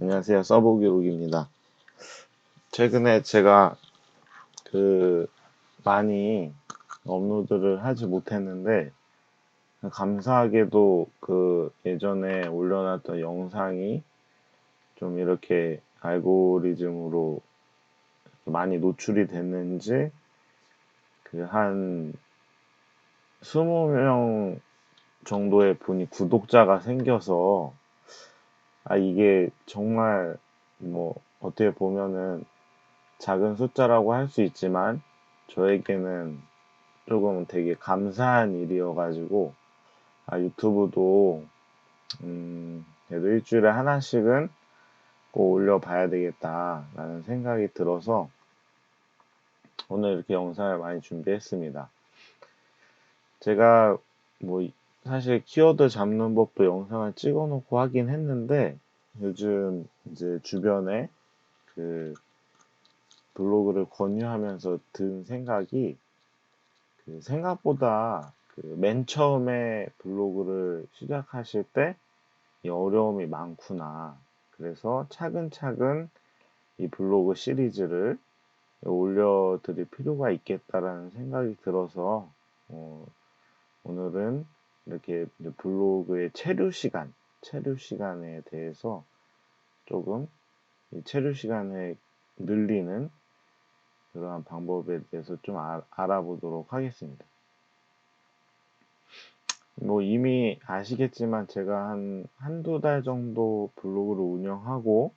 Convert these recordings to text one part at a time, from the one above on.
안녕하세요. 서브기록입니다. 최근에 제가 그 많이 업로드를 하지 못했는데 감사하게도 그 예전에 올려놨던 영상이 좀 이렇게 알고리즘으로 많이 노출이 됐는지 그 한 20명 정도의 분이 구독자가 생겨서 이게 정말 뭐 어떻게 보면은 작은 숫자라고 할 수 있지만 저에게는 조금 되게 감사한 일이어가지고 유튜브도 그래도 일주일에 하나씩은 꼭 올려봐야 되겠다라는 생각이 들어서 오늘 이렇게 영상을 많이 준비했습니다. 제가 뭐 사실 키워드 잡는 법도 영상을 찍어놓고 하긴 했는데 요즘 이제 주변에 그 블로그를 권유하면서 든 생각이 생각보다 맨 처음에 블로그를 시작하실 때 이 어려움이 많구나. 그래서 차근차근 이 블로그 시리즈를 올려드릴 필요가 있겠다라는 생각이 들어서 어, 오늘은 이렇게 블로그의 체류 시간에 대해서 조금 이 체류 시간을 늘리는 그러한 방법에 대해서 좀 알아보도록 하겠습니다. 뭐 이미 아시겠지만 제가 한두 달 정도 블로그를 운영하고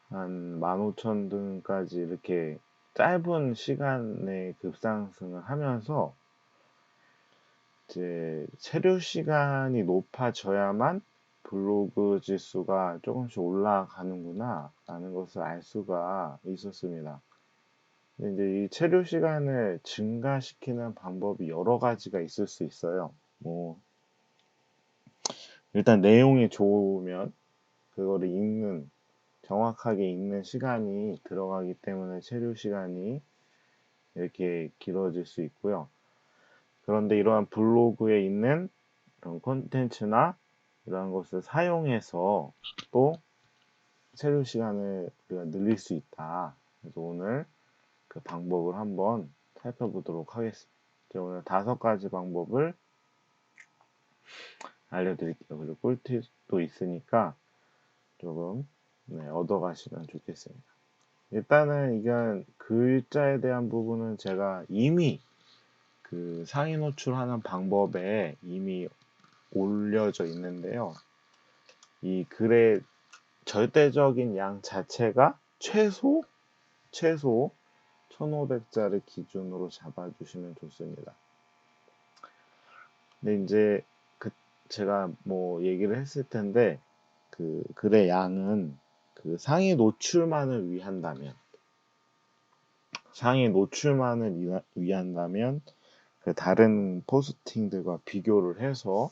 한 15,000등까지 이렇게 짧은 시간에 급상승을 하면서 이제 체류 시간이 높아져야만 블로그 지수가 조금씩 올라가는구나 라는 것을 알 수가 있었습니다. 근데 이제 이 체류 시간을 증가시키는 방법이 여러 가지가 있을 수 있어요. 뭐 일단 내용이 좋으면 그거를 정확하게 읽는 시간이 들어가기 때문에 체류 시간이 이렇게 길어질 수 있고요. 그런데 이러한 블로그에 있는 이런 콘텐츠나 이러한 것을 사용해서 또 체류 시간을 우리가 늘릴 수 있다. 그래서 오늘 그 방법을 한번 살펴보도록 하겠습니다. 오늘 5가지 방법을 알려드릴게요. 그리고 꿀팁도 있으니까 조금 얻어가시면 좋겠습니다. 일단은 이건 글자에 대한 부분은 제가 이미 그 상위 노출하는 방법에 이미 올려져 있는데요. 이 글의 절대적인 양 자체가 최소 1500자를 기준으로 잡아주시면 좋습니다. 근데 이제 제가 뭐 얘기를 했을 텐데 그 글의 양은 그 상위 노출만을 위한다면 그 다른 포스팅들과 비교를 해서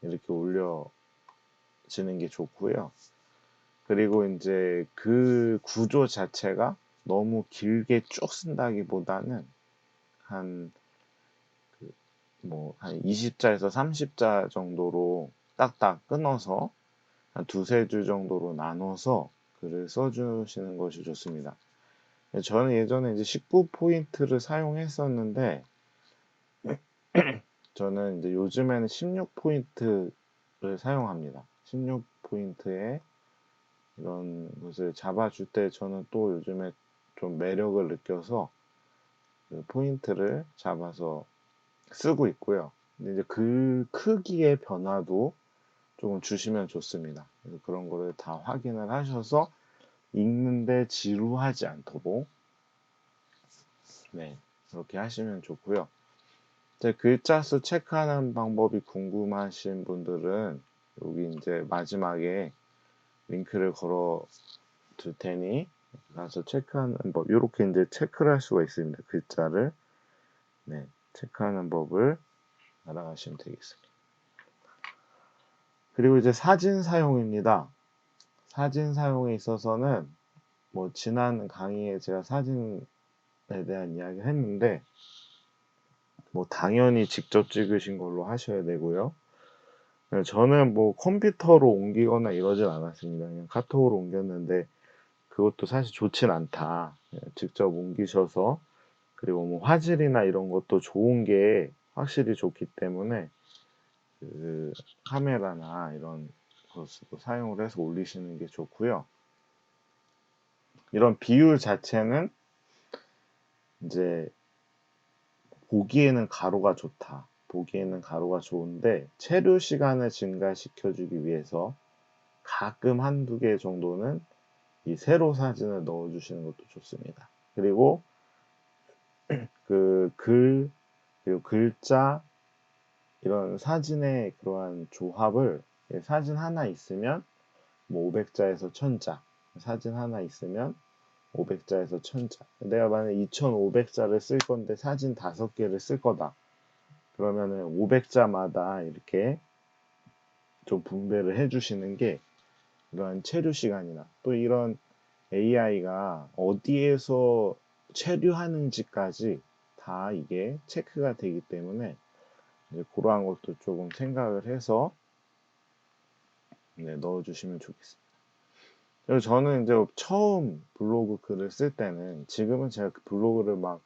이렇게 올려지는 게 좋고요. 그리고 이제 그 구조 자체가 너무 길게 쭉 쓴다기보다는 한 한 20자에서 30자 정도로 딱딱 끊어서 한 두세 줄 정도로 나눠서 글을 써주시는 것이 좋습니다. 저는 예전에 이제 19포인트를 사용했었는데 저는 이제 요즘에는 16포인트를 사용합니다. 16포인트에 이런 것을 잡아줄 때 저는 또 요즘에 좀 매력을 느껴서 그 포인트를 잡아서 쓰고 있고요. 근데 이제 글 크기의 변화도 조금 주시면 좋습니다. 그래서 그런 거를 다 확인을 하셔서 읽는데 지루하지 않도록 그렇게 하시면 좋고요. 이제 글자 수 체크하는 방법이 궁금하신 분들은 여기 이제 마지막에 링크를 걸어 둘 테니 가서 체크하는 법 이렇게 이제 체크를 할 수가 있습니다. 글자를 체크하는 법을 알아가시면 되겠습니다. 그리고 이제 사진 사용입니다. 사진 사용에 있어서는 뭐 지난 강의에 제가 사진에 대한 이야기를 했는데 뭐 당연히 직접 찍으신 걸로 하셔야 되고요. 저는 뭐 컴퓨터로 옮기거나 이러진 않았습니다. 그냥 카톡으로 옮겼는데 그것도 사실 좋진 않다. 직접 옮기셔서 그리고 뭐 화질이나 이런 것도 좋은 게 확실히 좋기 때문에 그 카메라나 이런 것도 사용을 해서 올리시는 게 좋고요. 이런 비율 자체는 이제 보기에는 가로가 좋다. 보기에는 가로가 좋은데 체류 시간을 증가시켜주기 위해서 가끔 한두 개 정도는 이 세로 사진을 넣어주시는 것도 좋습니다. 그리고 그리고 글자, 이런 사진의 그러한 조합을 사진 하나 있으면 뭐 500자에서 1000자, 사진 하나 있으면 500자에서 1000자. 내가 만약에 2500자를 쓸 건데 사진 5개를 쓸 거다. 그러면은 500자마다 이렇게 좀 분배를 해주시는 게 이러한 체류 시간이나 또 이런 AI가 어디에서 체류하는지까지 다 이게 체크가 되기 때문에 이제 그러한 것도 조금 생각을 해서 넣어주시면 좋겠습니다. 그리고 저는 이제 처음 블로그 글을 쓸 때는 지금은 제가 그 블로그를 막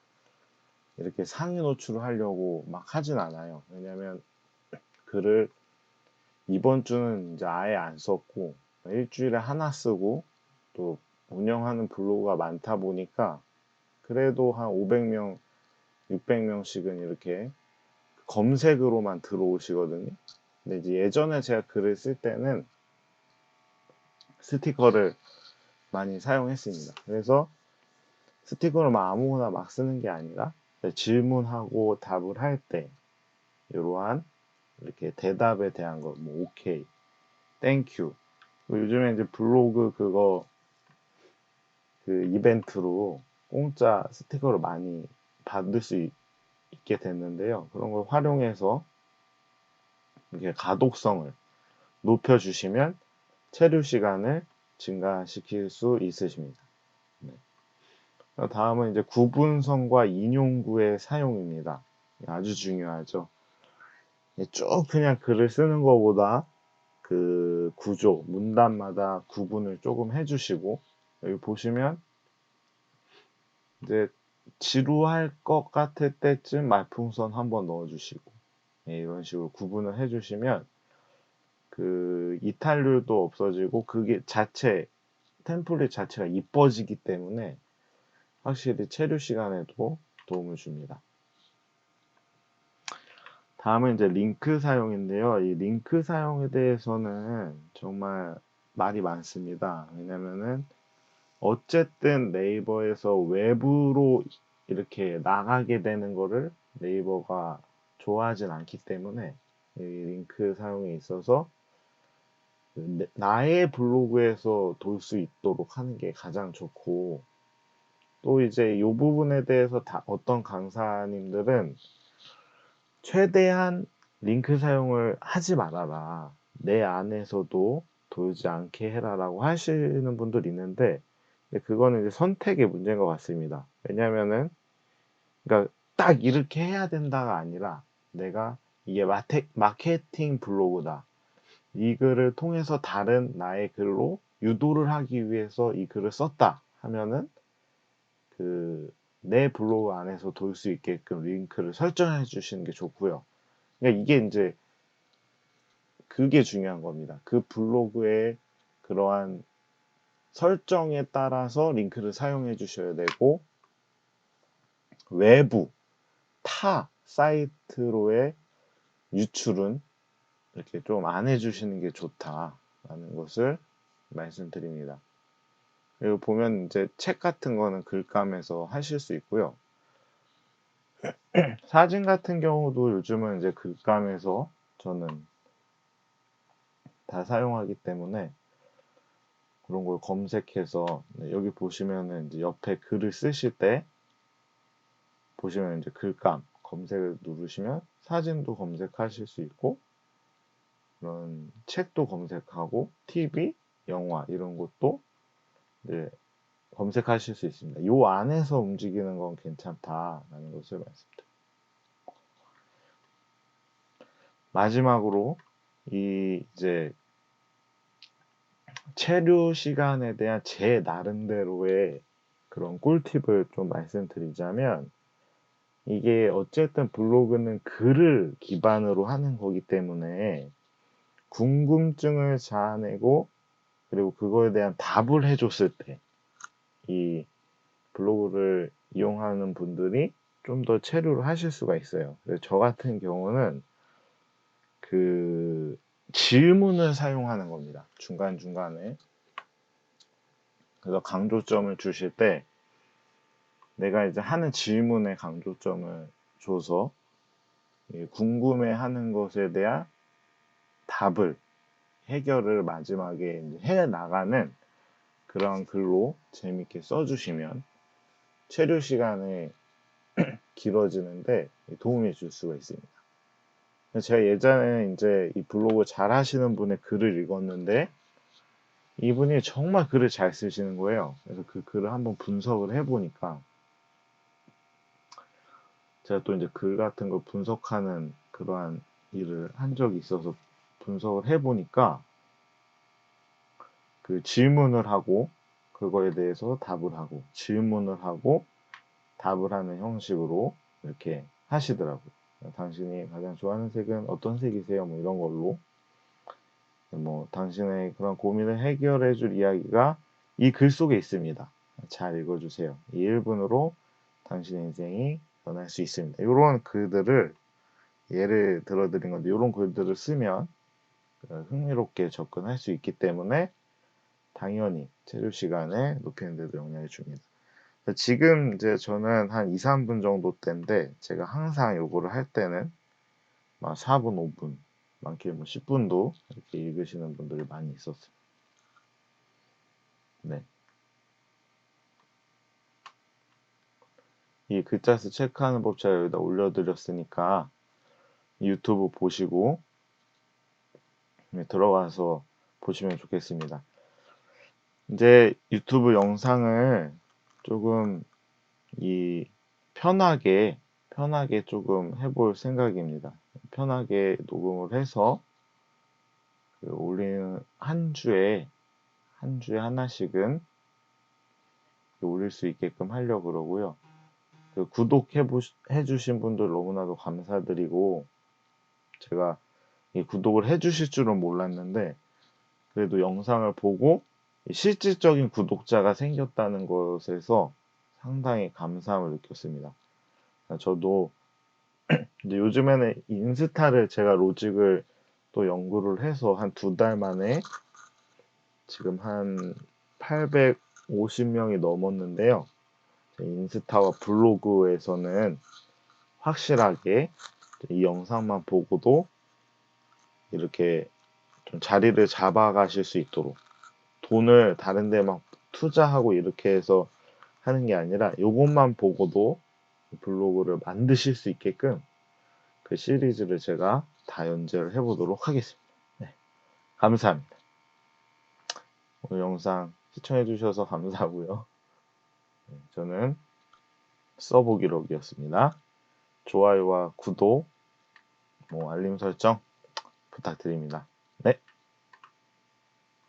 이렇게 상위 노출을 하려고 막 하진 않아요. 왜냐면 글을 이번 주는 이제 아예 안 썼고 일주일에 하나 쓰고 또 운영하는 블로그가 많다 보니까 그래도 한 500명, 600명씩은 이렇게 검색으로만 들어오시거든요. 근데 이제 예전에 제가 글을 쓸 때는 스티커를 많이 사용했습니다. 그래서 스티커를 막 아무거나 막 쓰는 게 아니라 질문하고 답을 할 때 이러한 이렇게 대답에 대한 거, 뭐 오케이, 땡큐. 요즘에 이제 블로그 그거 그 이벤트로 공짜 스티커를 많이 받을 수 있게 됐는데요. 그런 걸 활용해서 이렇게 가독성을 높여주시면 체류 시간을 증가시킬 수 있으십니다. 네. 다음은 이제 구분성과 인용구의 사용입니다. 아주 중요하죠. 쭉 그냥 글을 쓰는 것보다 그 구조, 문단마다 구분을 조금 해주시고, 여기 보시면 이제 지루할 것 같을 때쯤 말풍선 한번 넣어주시고, 이런 식으로 구분을 해주시면 그 이탈률도 없어지고 그게 자체 템플릿 자체가 이뻐지기 때문에 확실히 체류 시간에도 도움을 줍니다. 다음은 이제 링크 사용인데요. 이 링크 사용에 대해서는 정말 말이 많습니다. 왜냐면은 어쨌든 네이버에서 외부로 이렇게 나가게 되는 거를 네이버가 좋아하진 않기 때문에 이 링크 사용에 있어서 나의 블로그에서 돌 수 있도록 하는 게 가장 좋고, 또 이제 이 부분에 대해서 어떤 강사님들은 최대한 링크 사용을 하지 말아라. 내 안에서도 돌지 않게 해라라고 하시는 분들이 있는데, 그거는 이제 선택의 문제인 것 같습니다. 왜냐면은, 그러니까 딱 이렇게 해야 된다가 아니라, 내가 이게 마케팅 블로그다. 이 글을 통해서 다른 나의 글로 유도를 하기 위해서 이 글을 썼다 하면은 그 내 블로그 안에서 돌 수 있게끔 링크를 설정해 주시는 게 좋고요. 그러니까 이게 이제 그게 중요한 겁니다. 그 블로그의 그러한 설정에 따라서 링크를 사용해 주셔야 되고, 외부 타 사이트로의 유출은 이렇게 좀 안 해주시는 게 좋다라는 것을 말씀드립니다. 그리고 보면 이제 책 같은 거는 글감에서 하실 수 있고요. 사진 같은 경우도 요즘은 이제 글감에서 저는 다 사용하기 때문에 그런 걸 검색해서 여기 보시면은 이제 옆에 글을 쓰실 때 보시면 이제 글감 검색을 누르시면 사진도 검색하실 수 있고 그런 책도 검색하고 TV, 영화 이런 것도 이제 검색하실 수 있습니다. 요 안에서 움직이는 건 괜찮다라는 것을 말씀드립니다. 마지막으로 이제 체류 시간에 대한 제 나름대로의 그런 꿀팁을 좀 말씀드리자면, 이게 어쨌든 블로그는 글을 기반으로 하는 거기 때문에 궁금증을 자아내고 그리고 그거에 대한 답을 해줬을 때 이 블로그를 이용하는 분들이 좀 더 체류를 하실 수가 있어요. 그래서 저 같은 경우는 그 질문을 사용하는 겁니다. 중간중간에. 그래서 강조점을 주실 때 내가 이제 하는 질문에 강조점을 줘서 궁금해하는 것에 대한 답을, 해결을 마지막에 해 나가는 그런 글로 재밌게 써주시면 체류 시간이 길어지는데 도움이 줄 수가 있습니다. 제가 예전에 이제 이 블로그 잘 하시는 분의 글을 읽었는데 이분이 정말 글을 잘 쓰시는 거예요. 그래서 그 글을 한번 분석을 해보니까 제가 또 이제 글 같은 거 분석하는 그러한 일을 한 적이 있어서 분석을 해보니까 그 질문을 하고 그거에 대해서 답을 하고 질문을 하고 답을 하는 형식으로 이렇게 하시더라고요. 당신이 가장 좋아하는 색은 어떤 색이세요? 뭐 이런 걸로 뭐 당신의 그런 고민을 해결해 줄 이야기가 이 글 속에 있습니다. 잘 읽어주세요. 이 1분으로 당신의 인생이 변할 수 있습니다. 이런 글들을 예를 들어드린 건데 이런 글들을 쓰면 흥미롭게 접근할 수 있기 때문에 당연히 체류 시간에 높이는 데도 영향을 줍니다. 지금 이제 저는 한 2, 3분 정도 때인데 제가 항상 요거를 할 때는 막 4분, 5분, 많게는 뭐 10분도 이렇게 읽으시는 분들이 많이 있었어요. 네. 이 글자 수 체크하는 법 제가 여기다 올려드렸으니까 유튜브 보시고 들어가서 보시면 좋겠습니다. 이제 유튜브 영상을 조금 편하게 조금 해볼 생각입니다. 편하게 녹음을 해서 올리는 한 주에 하나씩은 올릴 수 있게끔 하려고 그러고요. 해주신 분들 너무나도 감사드리고 제가 이 구독을 해주실 줄은 몰랐는데 그래도 영상을 보고 실질적인 구독자가 생겼다는 것에서 상당히 감사함을 느꼈습니다. 저도 이제 요즘에는 인스타를 제가 로직을 또 연구를 해서 한 2달 만에 지금 한 850명이 넘었는데요. 인스타와 블로그에서는 확실하게 이 영상만 보고도 이렇게 좀 자리를 잡아가실 수 있도록 돈을 다른 데 막 투자하고 이렇게 해서 하는 게 아니라 요것만 보고도 블로그를 만드실 수 있게끔 그 시리즈를 제가 다 연재를 해보도록 하겠습니다. 네, 감사합니다. 오늘 영상 시청해주셔서 감사하고요. 저는 써보기록이었습니다. 좋아요와 구독, 알림 설정 부탁드립니다.